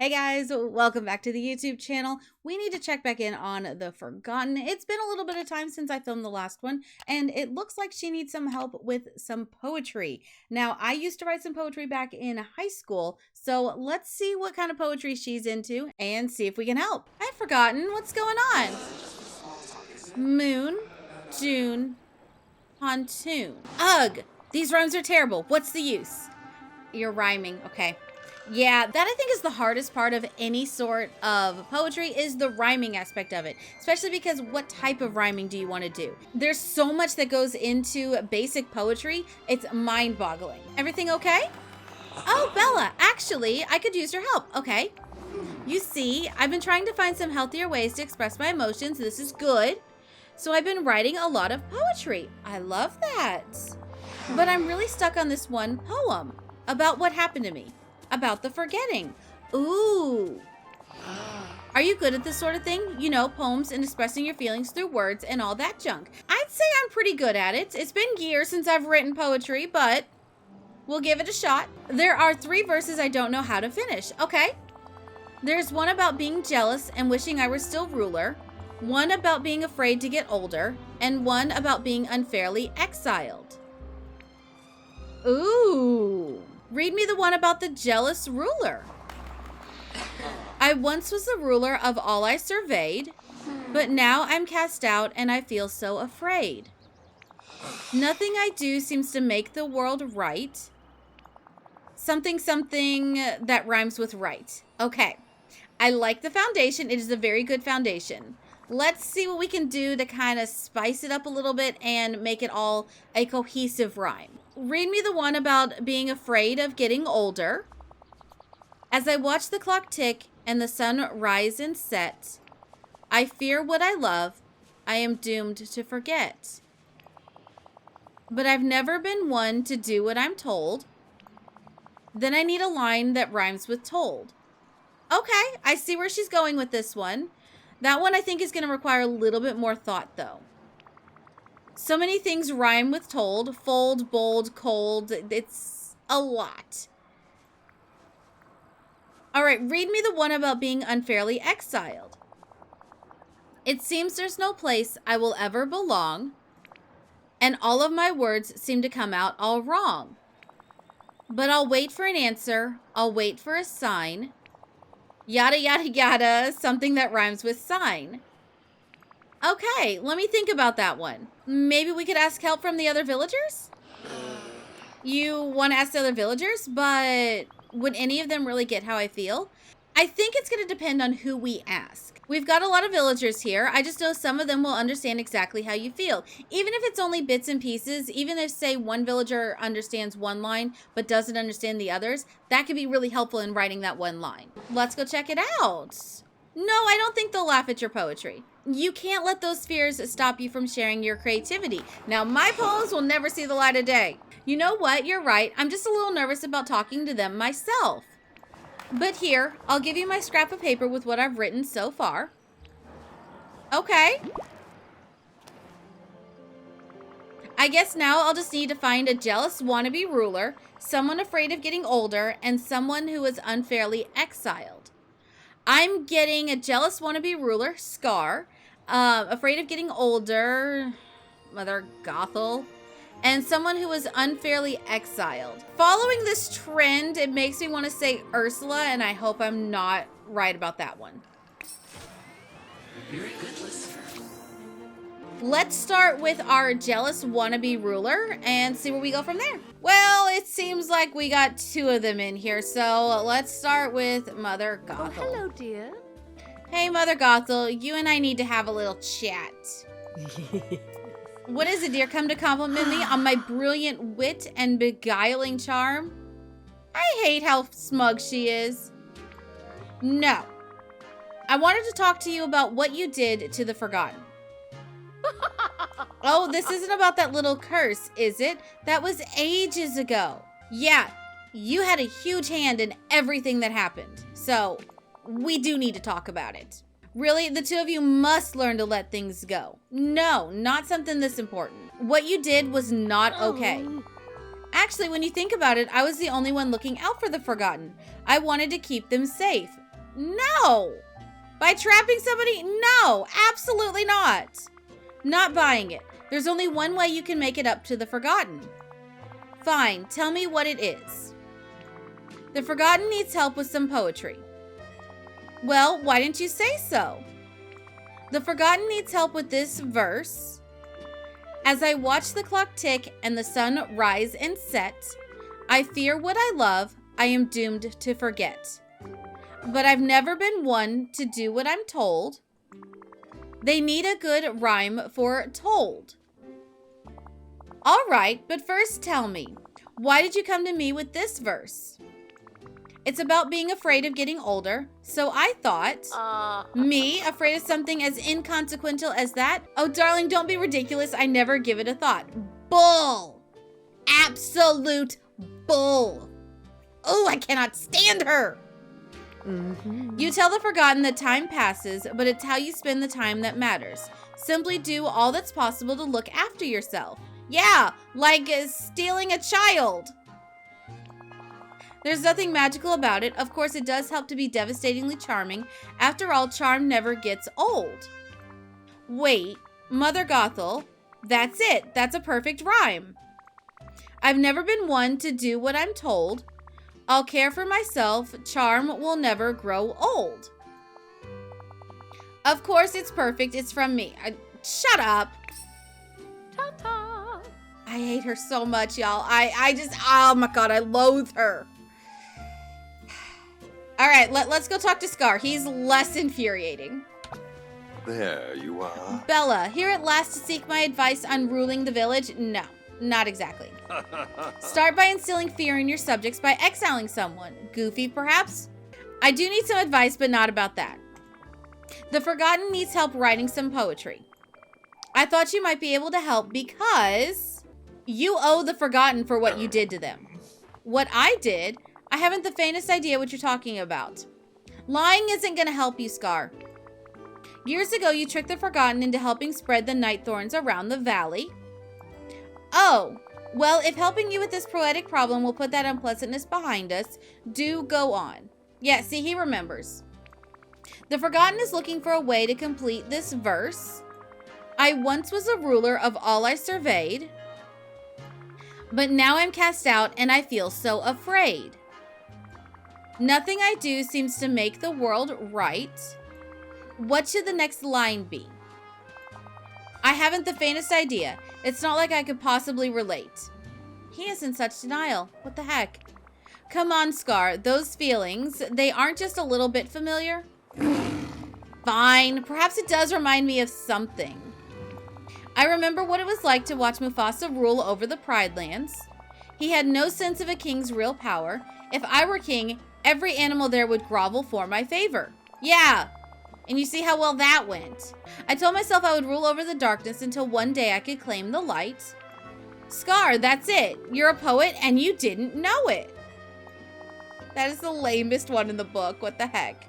Hey guys, welcome back to the YouTube channel. We need to check back in on The Forgotten. It's been a little bit of time since I filmed the last one, and it looks like she needs some help with some poetry. Now, I used to write some poetry back in high school, so let's see what kind of poetry she's into and see if we can help. I've forgotten what's going on. Moon, June, pontoon. Ugh, these rhymes are terrible. What's the use? You're rhyming, okay. Yeah, that I think is the hardest part of any sort of poetry is the rhyming aspect of it, especially because what type of rhyming do you want to do? There's so much that goes into basic poetry, it's mind-boggling. Everything okay? Oh, Bella, actually, I could use your help. Okay. You see, I've been trying to find some healthier ways to express my emotions. This is good. So I've been writing a lot of poetry. I love that. But I'm really stuck on this one poem about what happened to me. About the forgetting. Ooh. Are you good at this sort of thing? You know, poems and expressing your feelings through words and all that junk. I'd say I'm pretty good at it. It's been years since I've written poetry, but we'll give it a shot. There are 3 verses I don't know how to finish. Okay. There's one about being jealous and wishing I were still ruler, one about being afraid to get older, and one about being unfairly exiled. Ooh. Read me the one about the jealous ruler. I once was the ruler of all I surveyed, but now I'm cast out and I feel so afraid. Nothing I do seems to make the world right. Something that rhymes with right. Okay. I like the foundation. It is a very good foundation. Let's see what we can do to kind of spice it up a little bit and make it all a cohesive rhyme. Read me the one about being afraid of getting older. As I watch the clock tick and the sun rise and set, I fear what I love, I am doomed to forget. But I've never been one to do what I'm told. Then I need a line that rhymes with told. Okay, I see where she's going with this one. That one I think is going to require a little bit more thought though. So many things rhyme with told. Fold, bold, cold. It's a lot. All right, read me the one about being unfairly exiled. It seems there's no place I will ever belong, and all of my words seem to come out all wrong. But I'll wait for an answer. I'll wait for a sign. Yada, yada, yada. Something that rhymes with sign. Okay, let me think about that one. Maybe we could ask help from the other villagers? You want to ask the other villagers, but would any of them really get how I feel? I think it's going to depend on who we ask. We've got a lot of villagers here. I just know some of them will understand exactly how you feel. Even if it's only bits and pieces, even if, say, one villager understands one line but doesn't understand the others, that could be really helpful in writing that one line. Let's go check it out. No, I don't think they'll laugh at your poetry. You can't let those fears stop you from sharing your creativity. Now, my poems will never see the light of day. You know what? You're right. I'm just a little nervous about talking to them myself. But here, I'll give you my scrap of paper with what I've written so far. Okay. I guess now I'll just need to find a jealous wannabe ruler, someone afraid of getting older, and someone who is unfairly exiled. I'm getting a jealous wannabe ruler, Scar, afraid of getting older, Mother Gothel, and someone who was unfairly exiled. Following this trend, it makes me want to say Ursula, and I hope I'm not right about that one. You're a good listener. Let's start with our jealous wannabe ruler and see where we go from there. Well, it seems like we got 2 of them in here, so let's start with Mother Gothel. Oh, hello, dear. Hey, Mother Gothel, you and I need to have a little chat. What is it, dear? Come to compliment me on my brilliant wit and beguiling charm? I hate how smug she is. No. I wanted to talk to you about what you did to the Forgotten. Oh, this isn't about that little curse, is it? That was ages ago. Yeah, you had a huge hand in everything that happened. So, we do need to talk about it. Really, the 2 of you must learn to let things go. No, not something this important. What you did was not okay. Actually, when you think about it, I was the only one looking out for the Forgotten. I wanted to keep them safe. No. By trapping somebody? No, absolutely not. Not buying it. There's only one way you can make it up to the Forgotten. Fine, tell me what it is. The Forgotten needs help with some poetry. Well, why didn't you say so? The Forgotten needs help with this verse. As I watch the clock tick and the sun rise and set, I fear what I love, I am doomed to forget. But I've never been one to do what I'm told. They need a good rhyme for told. All right, but first tell me, why did you come to me with this verse? It's about being afraid of getting older, so I thought, me, afraid of something as inconsequential as that? Oh, darling, don't be ridiculous. I never give it a thought. Bull. Absolute bull. Oh, I cannot stand her. Mm-hmm. You tell the Forgotten that time passes, but it's how you spend the time that matters. Simply do all that's possible to look after yourself. Yeah, like stealing a child. There's nothing magical about it. Of course, it does help to be devastatingly charming. After all, charm never gets old. Wait, Mother Gothel, that's it. That's a perfect rhyme. I've never been one to do what I'm told. I'll care for myself. Charm will never grow old. Of course, it's perfect. It's from me. Shut up. Ta-ta. I hate her so much, y'all. I just, oh my God, I loathe her. All right, let's go talk to Scar. He's less infuriating. There you are. Bella, here at last to seek my advice on ruling the village? No, not exactly. Start by instilling fear in your subjects by exiling someone. Goofy, perhaps? I do need some advice, but not about that. The Forgotten needs help writing some poetry. I thought you might be able to help because you owe the Forgotten for what you did to them. What I did, I haven't the faintest idea what you're talking about. Lying isn't going to help you, Scar. Years ago, you tricked the Forgotten into helping spread the night thorns around the valley. Oh, well, if helping you with this poetic problem will put that unpleasantness behind us, do go on. Yeah, see, he remembers. The Forgotten is looking for a way to complete this verse. I once was a ruler of all I surveyed, but now I'm cast out and I feel so afraid. Nothing I do seems to make the world right. What should the next line be? I haven't the faintest idea. It's not like I could possibly relate. He is in such denial. What the heck? Come on, Scar. Those feelings, they aren't just a little bit familiar? Fine. Perhaps it does remind me of something. I remember what it was like to watch Mufasa rule over the Pride Lands. He had no sense of a king's real power. If I were king, every animal there would grovel for my favor. Yeah. And you see how well that went. I told myself I would rule over the darkness until one day I could claim the light. Scar, that's it. You're a poet and you didn't know it. That is the lamest one in the book. What the heck?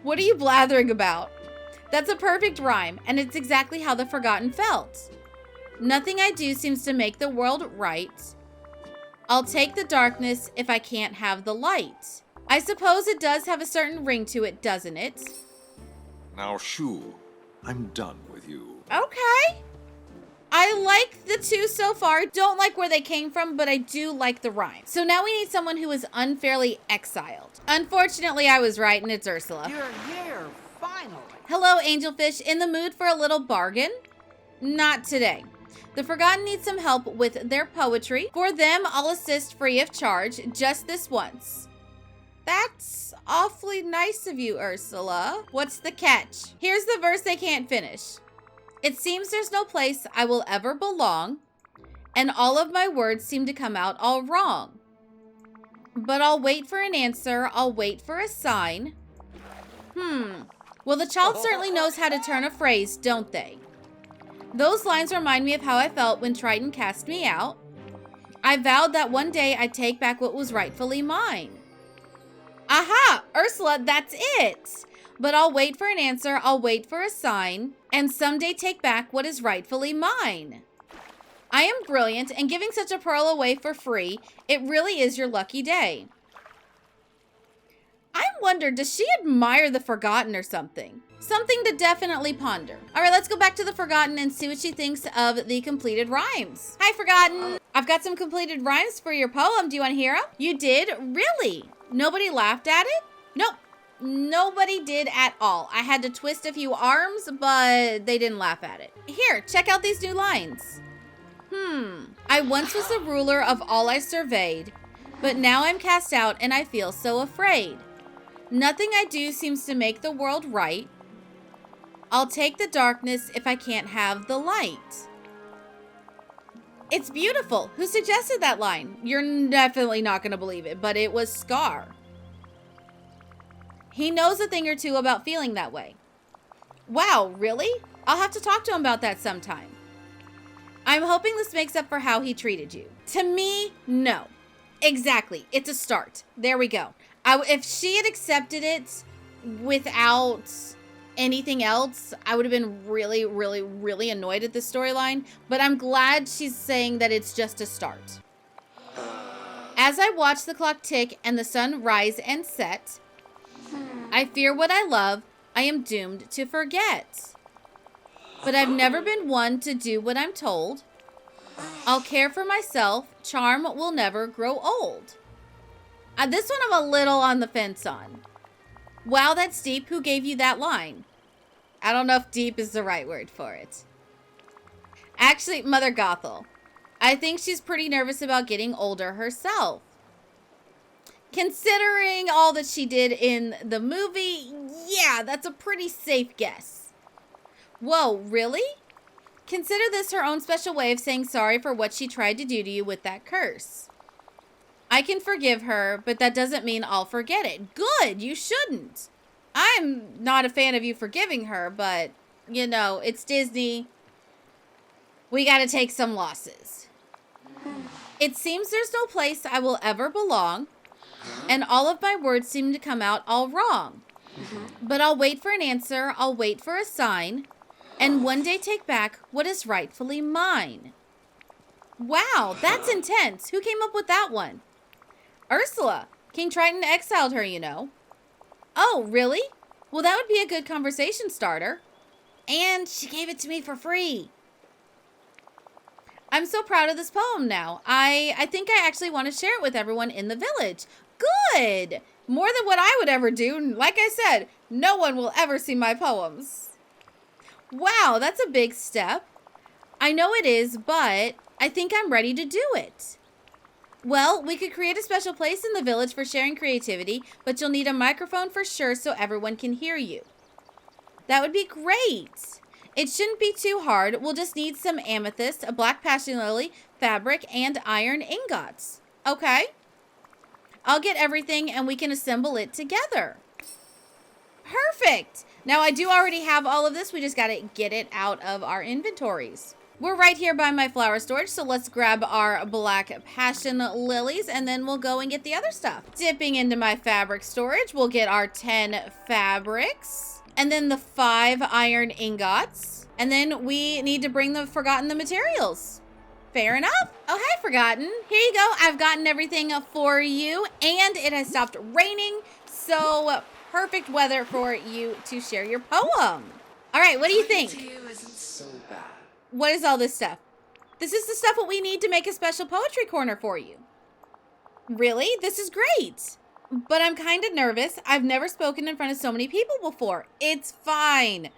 What are you blathering about? That's a perfect rhyme, and it's exactly how the Forgotten felt. Nothing I do seems to make the world right. I'll take the darkness if I can't have the light. I suppose it does have a certain ring to it, doesn't it? Now, shoo, I'm done with you. Okay. I like the two so far. Don't like where they came from, but I do like the rhyme. So now we need someone who is unfairly exiled. Unfortunately, I was right, and it's Ursula. You're here, finally. Hello, Angelfish. In the mood for a little bargain? Not today. The Forgotten needs some help with their poetry. For them, I'll assist free of charge, just this once. That's awfully nice of you, Ursula. What's the catch? Here's the verse they can't finish. It seems there's no place I will ever belong, and all of my words seem to come out all wrong. But I'll wait for an answer. I'll wait for a sign. Well, the child certainly knows how to turn a phrase, don't they? Those lines remind me of how I felt when Triton cast me out. I vowed that one day I'd take back what was rightfully mine. Aha! Ursula, that's it! But I'll wait for an answer, I'll wait for a sign, and someday take back what is rightfully mine. I am brilliant, and giving such a pearl away for free, it really is your lucky day. I wonder, does she admire the Forgotten or something? Something to definitely ponder. All right, let's go back to the Forgotten and see what she thinks of the completed rhymes. Hi, Forgotten. I've got some completed rhymes for your poem. Do you want to hear them? You did? Really? Nobody laughed at it? Nope. Nobody did at all. I had to twist a few arms, but they didn't laugh at it. Here, check out these new lines. I once was the ruler of all I surveyed, but now I'm cast out and I feel so afraid. Nothing I do seems to make the world right. I'll take the darkness if I can't have the light. It's beautiful. Who suggested that line? You're definitely not going to believe it, but it was Scar. He knows a thing or two about feeling that way. Wow, really? I'll have to talk to him about that sometime. I'm hoping this makes up for how he treated you. To me, no. Exactly. It's a start. There we go. If she had accepted it without anything else, I would have been really, really, really annoyed at this storyline. But I'm glad she's saying that it's just a start. As I watch the clock tick and the sun rise and set, I fear what I love, I am doomed to forget. But I've never been one to do what I'm told. I'll care for myself, charm will never grow old. This one I'm a little on the fence on. Wow, that's deep. Who gave you that line? I don't know if deep is the right word for it. Actually, Mother Gothel. I think she's pretty nervous about getting older herself. Considering all that she did in the movie, yeah, that's a pretty safe guess. Whoa, really? Consider this her own special way of saying sorry for what she tried to do to you with that curse. I can forgive her, but that doesn't mean I'll forget it. Good, you shouldn't. I'm not a fan of you forgiving her, but, you know, it's Disney. We gotta take some losses. It seems there's no place I will ever belong, and all of my words seem to come out all wrong. But I'll wait for an answer, I'll wait for a sign, and one day take back what is rightfully mine. Wow, that's intense. Who came up with that one? Ursula. King Triton exiled her, you know. Oh, really? Well, that would be a good conversation starter. And she gave it to me for free. I'm so proud of this poem now. I think I actually want to share it with everyone in the village. Good! More than what I would ever do. Like I said, no one will ever see my poems. Wow, that's a big step. I know it is, but I think I'm ready to do it. Well, we could create a special place in the village for sharing creativity, but you'll need a microphone for sure so everyone can hear you. That would be great. It shouldn't be too hard. We'll just need some amethyst, a black passion lily, fabric, and iron ingots. Okay? I'll get everything and we can assemble it together. Perfect. Now, I do already have all of this. We just got to get it out of our inventories. We're right here by my flower storage, so let's grab our black passion lilies, and then we'll go and get the other stuff. Dipping into my fabric storage, we'll get our 10 fabrics, and then the 5 iron ingots, and then we need to bring the Forgotten the materials. Fair enough. Oh, hi, Forgotten. Here you go. I've gotten everything for you, and it has stopped raining, so perfect weather for you to share your poem. All right, what do you think? To you isn't so bad. What is all this stuff? This is the stuff that we need to make a special poetry corner for you. Really? This is great. But I'm kind of nervous. I've never spoken in front of so many people before. It's fine.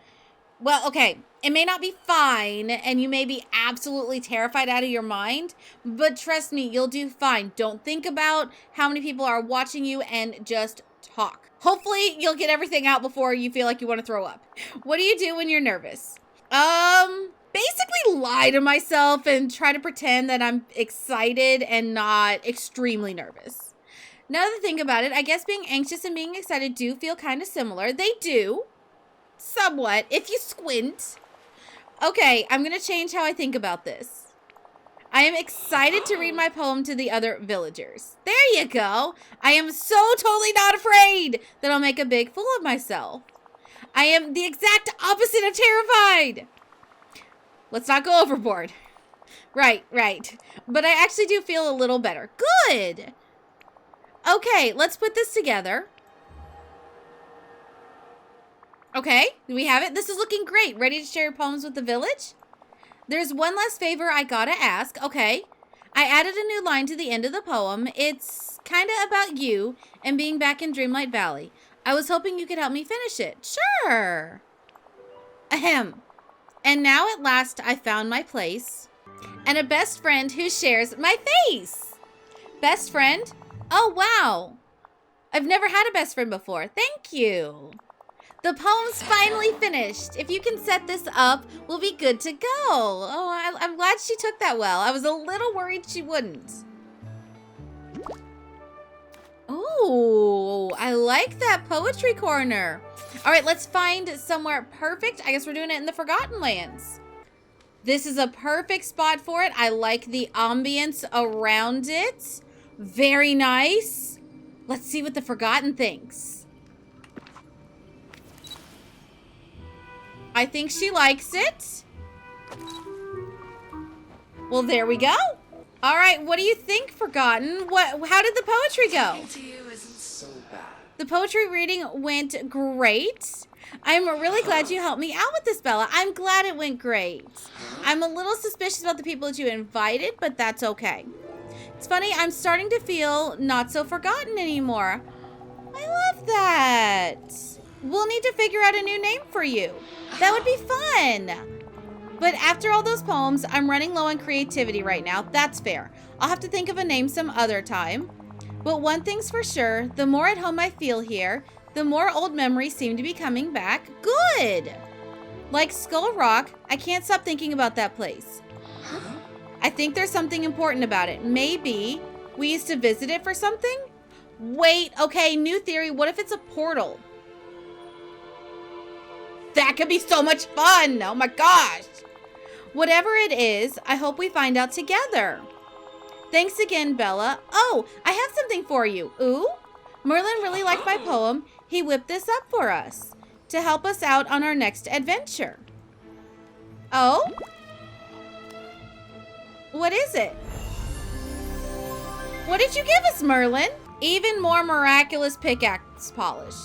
Well, okay, it may not be fine, and you may be absolutely terrified out of your mind, but trust me, you'll do fine. Don't think about how many people are watching you and just talk. Hopefully, you'll get everything out before you feel like you want to throw up. What do you do when you're nervous? Basically lie to myself and try to pretend that I'm excited and not extremely nervous. Now that I think about it, I guess being anxious and being excited do feel kind of similar. They do. Somewhat, if you squint. Okay, I'm going to change how I think about this. I am excited to read my poem to the other villagers. There you go. I am so totally not afraid that I'll make a big fool of myself. I am the exact opposite of terrified. Let's not go overboard. Right. But I actually do feel a little better. Good. Okay, let's put this together. Okay, we have it. This is looking great. Ready to share your poems with the village? There's one last favor I gotta ask. Okay. I added a new line to the end of the poem. It's kind of about you and being back in Dreamlight Valley. I was hoping you could help me finish it. Sure. Ahem. And now at last I found my place and a best friend who shares my face. Best friend? Oh, wow. I've never had a best friend before. Thank you. The poem's finally finished. If you can set this up, we'll be good to go. Oh, I'm glad she took that well. I was a little worried she wouldn't. Oh, I like that poetry corner. All right, let's find somewhere perfect. I guess we're doing it in the Forgotten Lands. This is a perfect spot for it. I like the ambience around it. Very nice. Let's see what the Forgotten thinks. I think she likes it. Well, there we go. All right, what do you think, Forgotten? How did the poetry go? Talking to you isn't so bad. The poetry reading went great. I'm really glad you helped me out with this, Bella. I'm glad it went great. I'm a little suspicious about the people that you invited, but that's okay. It's funny, I'm starting to feel not so forgotten anymore. I love that. We'll need to figure out a new name for you. That would be fun. But after all those poems, I'm running low on creativity right now. That's fair. I'll have to think of a name some other time. But one thing's for sure, the more at home I feel here, the more old memories seem to be coming back. Good. Like Skull Rock, I can't stop thinking about that place. I think there's something important about it. Maybe we used to visit it for something? Wait, okay, new theory. What if it's a portal? That could be so much fun. Oh my gosh. Whatever it is, I hope we find out together. Thanks again, Bella. Oh, I have something for you. Ooh, Merlin really liked my poem. He whipped this up for us to help us out on our next adventure. Oh? What is it? What did you give us, Merlin? Even more miraculous pickaxe polish.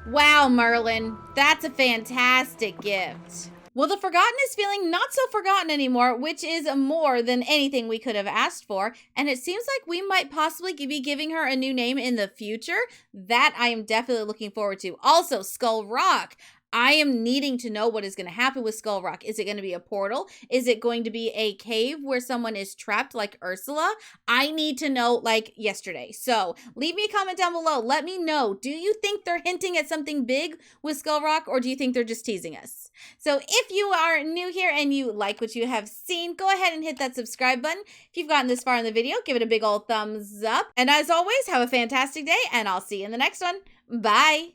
Wow, Merlin, that's a fantastic gift. Well, the Forgotten is feeling not so forgotten anymore, which is more than anything we could have asked for. And it seems like we might possibly be giving her a new name in the future. That I am definitely looking forward to. Also, Skull Rock. I am needing to know what is going to happen with Skull Rock. Is it going to be a portal? Is it going to be a cave where someone is trapped like Ursula? I need to know like yesterday. So leave me a comment down below. Let me know. Do you think they're hinting at something big with Skull Rock, or do you think they're just teasing us? So if you are new here and you like what you have seen, go ahead and hit that subscribe button. If you've gotten this far in the video, give it a big old thumbs up. And as always, have a fantastic day, and I'll see you in the next one. Bye.